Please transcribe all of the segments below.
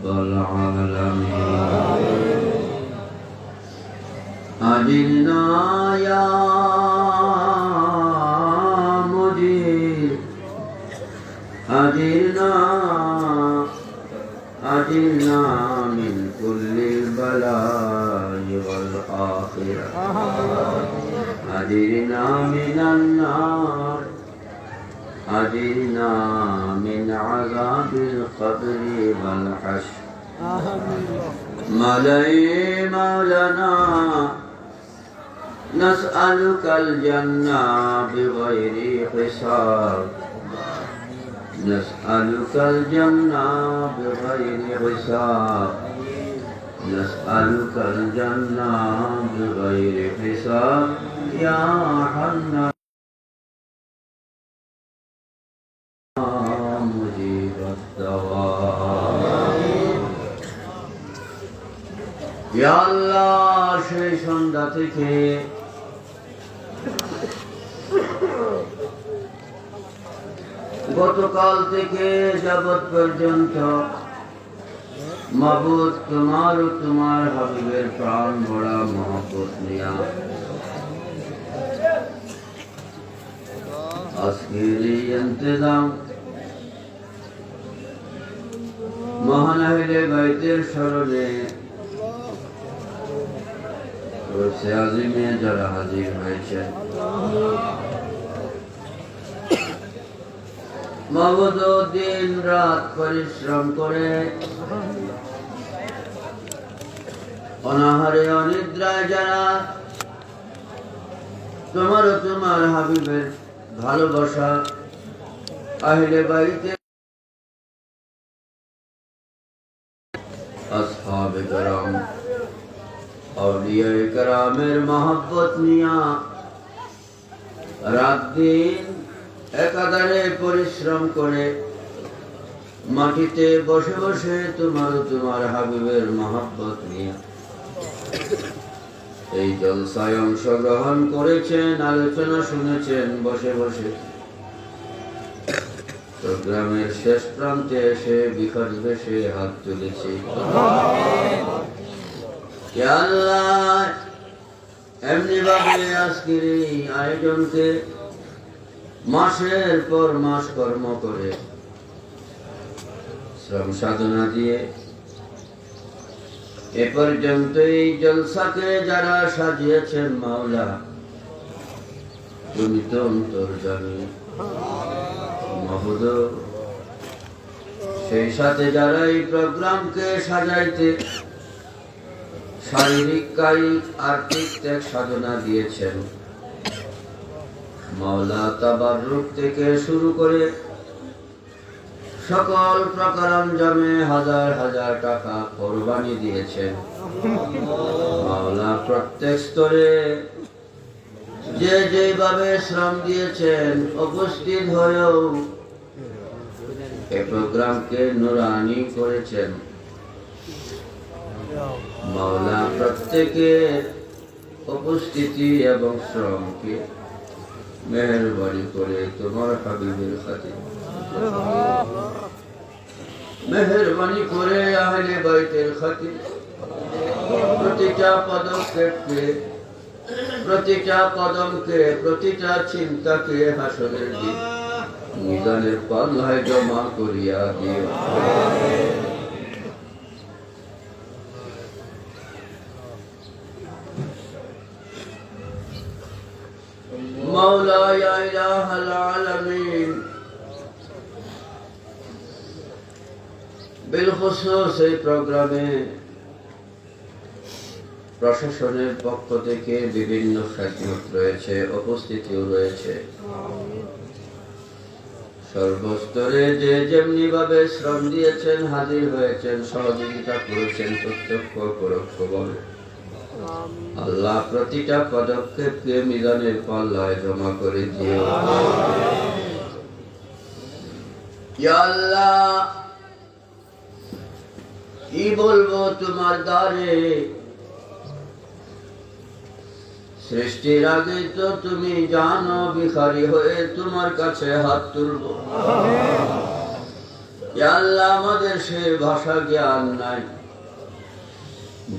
العالمين أجرنا يا مجير أجرنا من كل البلاء والآخرة أجرنا من النار أجرنا من عذاب القبر والحشر مولانا نسألك الجنة بغير حساب نسألك الجنة بغير حساب نسألك الجنة بغير حساب يا حنان مجيب الدعاء يا الله সেই সন্ধ্যা থেকে গতকাল থেকে যাবত পর্যন্ত মাবুদ তোমার ও তোমার হাবিবের প্রাণ ভরা মহব্বত নিয়া আজকের এই ইন্তজাম মহান আহলে বাইতের স্মরণে রোজে আজিমে যারা হাজির হয়েছে মাবুদ দিন রাত পরিশ্রম করে অনাহারে অনিদ্রায় যারা তোমার ও তোমার হাবিবের ভালোবাসা আহলে বাইতে আসহাবে کرام আউলিয়ায়ে کرامের মহব্বত নিয়া রাত দিন একাধারে পরিশ্রম করে মাটিতে বসে বসে তোমার ও তোমার হাবিবের মহব্বত নিয়া এই জলসায় অংশগ্রহণ করেছেন, আলোচনা শুনেছেন বসে বসে। প্রোগ্রামের শেষ প্রান্তে এসে বিকাশ বেশে হাত তুলেছি। আল্লাহ এমনি ভাবে আজকের এই আয়োজনকে মাসের পর মাস কর্ম করে শ্রম সাধনা দিয়ে এ পর্যন্ত এই জলসাকে যারা সাজিয়েছেন মাওলা তুমি তো অন্তর্যামী মাবুদ, সেই সাথে যারা এই প্রোগ্রামকে সাজাইতে শারীরিক কায়িক আর্থিক ত্যাগ সাধনা দিয়েছেন মাওলা, তাবাররুক থেকে শুরু করে সকল প্রকারাঞ্জামে হাজার হাজার টাকা কোরবানি দিয়েছেন মাওলা। প্রত্যেক স্তরে যে যেভাবে শ্রম দিয়েছেন উপস্থিত হয়েও এই প্রোগ্রামকে নুরানি করেছেন মাওলা। প্রত্যেকের উপস্থিতি এবং শ্রমকে মেহেরবানি করে তোমার হাবিবের খাতির মেহেরবানি করে আহলে বাইতের খাতির প্রতিটা পদক্ষেপকে প্রতিটা কদমকে প্রতিটা চিন্তাকে হাসরের দিন মিজানের পাল্লায় জমা করিয়া দিও। মাওলা ইয়া ইলাহাল আলামিন, বিলখুসুস এই প্রোগ্রামে প্রশাসনের পক্ষ থেকে বিভিন্ন খেদমত রয়েছে, উপস্থিতিও রয়েছে। সর্বস্তরে যে যেমনি ভাবে শ্রম দিয়েছেন, হাজির হয়েছেন, সহযোগিতা করেছেন প্রত্যক্ষ পরোক্ষভাবে, আল্লাহ প্রতিটা পদক্ষেপকে মিজানের পাল্লায় জমা করে দিও। ইয়া আল্লাহ, কি বলবো তোমার দ্বারে, সৃষ্টির আগে তো তুমি জানো, ভিখারি হয়ে তোমার কাছে হাত তুলবো। ইয়া আল্লাহ আমাদের সে ভাষা জ্ঞান নাই,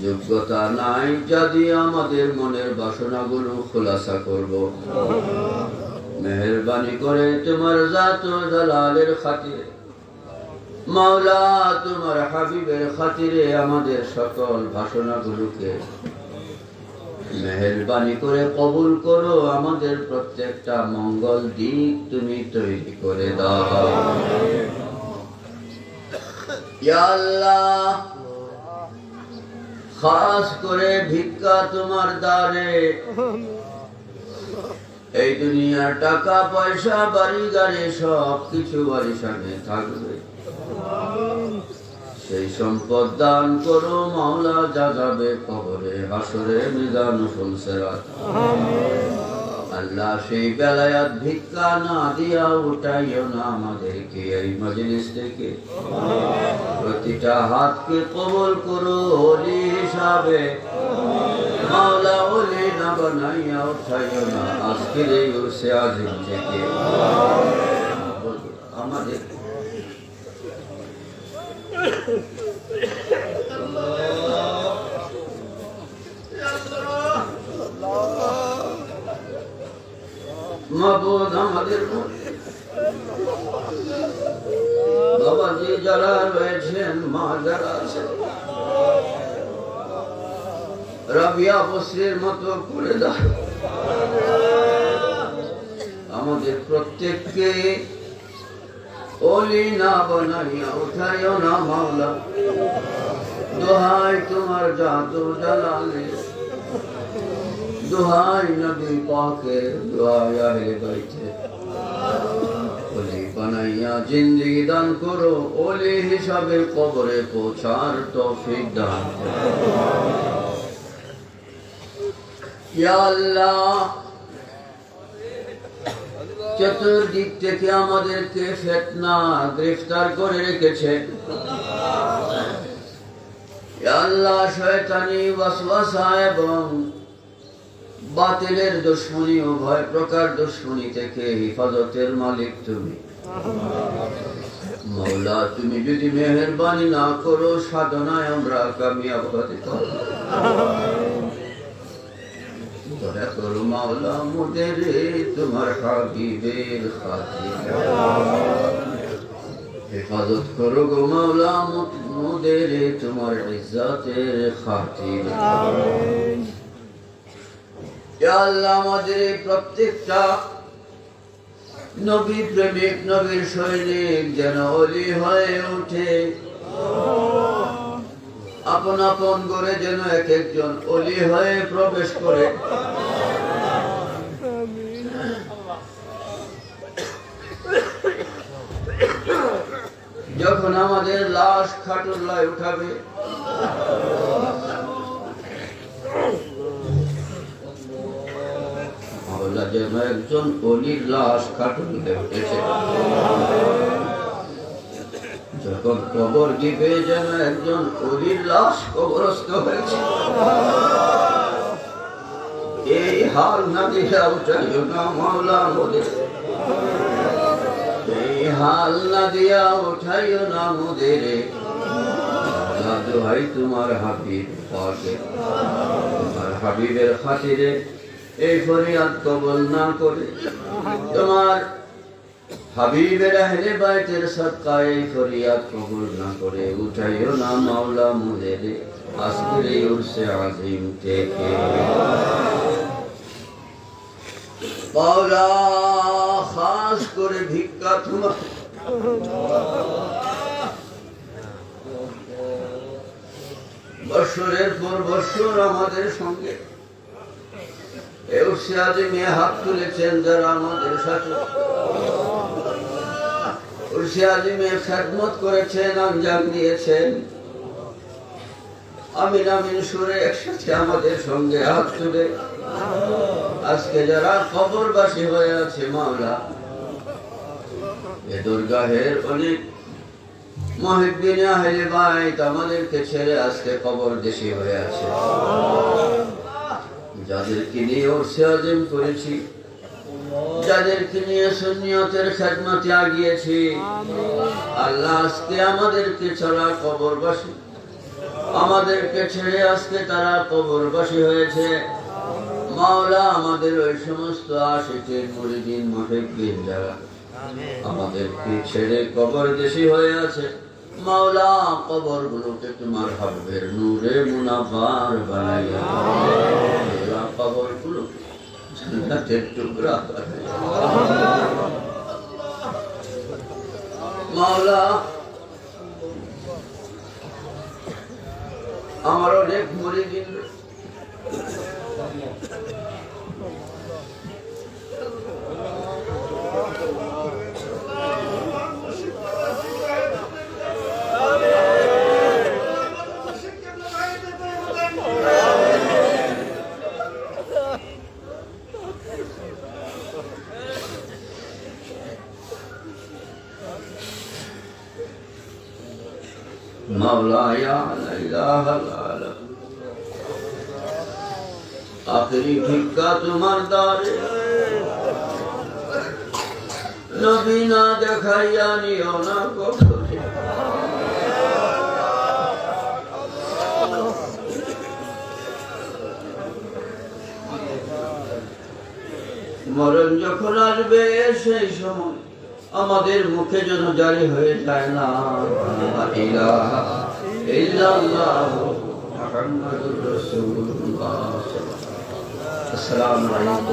যোগ্যতা নাই, যদি আমাদের মনের বাসনাগুলো খোলাসা করব। মেহেরবানি করে তোমার জাত ও জালালের খাতিরে মাওলা, তোমার হাবিবের খাতিরে আমাদের সকল বাসনাগুলোকে মেহেরবানি করে কবুল করো। আমাদের প্রত্যেকটা মঙ্গল দিক তুমি তৈরি করে দাও। ইয়া আল্লাহ, খাস করে ভিক্ষা তোমার দ্বারে, এই দুনিয়ার টাকা পয়সা বাড়ি গাড়ি সব কিছু বাড়ির সামনে থাকবে, সেই সম্পদ দান করো মাওলা, যা যাবে কবরে হাসরে মিজান ফুলসেরাত। আল্লাহ সেই বেলায়াত ভিক্ষা না দিয়া উঠাইও না আমাদেরকে এই মজলিস থেকে, প্রতিটা হাতকে কবুল করো ওলি হিসাবে মাওলা, ওলি না বানাইয়া উঠাইও না আজকের এই উরসে আজিম থেকে আমাদের মাবুদ, আমাদের বাবাজি যারা রয়েছেন, মা যারা আছেন, রাবিয়া বসরির মতো করে দাও আমাদের প্রত্যেককে, ওলি না বানাইয়া উঠাইও না মাওলা, দোহাই তোমার জাত ও জালালে, দোহাই নবী পাকের, দোহাই আহলে বাইতের, ওলি বানাইয়া জিন্দেগি দান করো, ওলি হিসাবে কবরে পৌঁছার তৌফিক দান করো। ইয়া আল্লাহ, চতুর্দিক থেকে আমাদেরকে ফিতনা গ্রেফতার করে রেখেছে। ইয়া আল্লাহ, শয়তানি ওয়াসওয়াসা এবং বাতিলের দুশমনী, উভয় প্রকার দুশমনী থেকে হিফাজতের মালিক তুমি মাওলা। তুমি যদি মেহেরবানি না করো, সাধনায় আমরা কামিয়াব হতে পারব না। দয়া করো মাওলা মোদের তোমার হাবিবের খাতিরে, হেফাজত করো গো মাওলা মোদের তোমার ইজ্জতের খাতিরে। ইয়া আল্লাহ, আমাদের প্রত্যেকটা নবী প্রেমিক, নবীর সৈনিক যেন ওলি হয়ে ওঠে, আপন আপন করে যেন এক একজন ওলি হয়ে প্রবেশ করে। যখন আমাদের লাশ খাটুল্লায় উঠাবে, যেন একজন অলির লাশ খাটুল্লায় উঠেছে, যখন কবর দিবে যেন একজন অলির লাশ কবরস্থ হয়েছে। এই হাল না দিয়া উঠাইও না মাওলা মোদের, এই হাল না দিয়া উঠাইও না মোদের, দোহাই তোমার হাবিব পাকে, তোমার হাবিবের খাতিরে এই ফরিয়াদ কবুল না করে, তোমার হাবিবের আহলে বাইতের সদকায়ে এই ফরিয়াদ কবুল না করে উঠাইও না মাওলা মোদের আজকের এই উরসে আজিম থেকে। মাওলা, খাস করে ভিক্ষা তোমার, বৎসরের পর বৎসর আমাদের সঙ্গে উরসে আজিমে হাত তুলেছেন যারা আমাদের সাথে, উরসে আজিমে খেদমত করেছেন, আঞ্জাম দিয়েছেন, আমিন আমিন সুরে একসাথে আমাদের সঙ্গে হাত তুলে আজকে যারা কবরবাসী হয়ে আছে মাওলা, এ দরগাহের অনেক মুহিব্বিন আহলে বাইত আমাদেরকে ছেড়ে আজকে কবরদেশী হয়ে আছে। যাদেরকে নিয়ে উরসে আজিম করেছি, যাদেরকে নিয়ে সুন্নিয়তের খেদমতে আগিয়েছি, আল্লাহ আজকে আমাদেরকে ছাড়া কবরবাসী, আমাদেরকে ছেড়ে আজকে তারা কবরবাসী হয়েছে। মাওলা আমাদের ওই সমস্ত আশিকের মুরিদিন মুহিব্বিন যারা আমাদেরকে ছেড়ে কবরদেশী হয়ে আছে, মাওলা কবরগুলোকে তোমার হাবিবের নূরে মুনাফার বানাইয়া মাওলা কবরগুলোকে জান্নাতের টুকরা বানাইয়া মাওলা আমার অনেক মুরিদিন मौला या ला इलाहा इल्ला आखिरी भिक्का तुम्हार दारे नबी ना देखाइया नियो ना कोठे মরণ যখন আসবে সেই সময় আমাদের মুখে যেন জারি হয়ে যায় না ইলাহা ইল্লাল্লাহ মুহাম্মাদুর রাসূলুল্লাহ। আসসালামু আলাইকুম।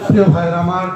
প্রিয় ভাইরা আমার,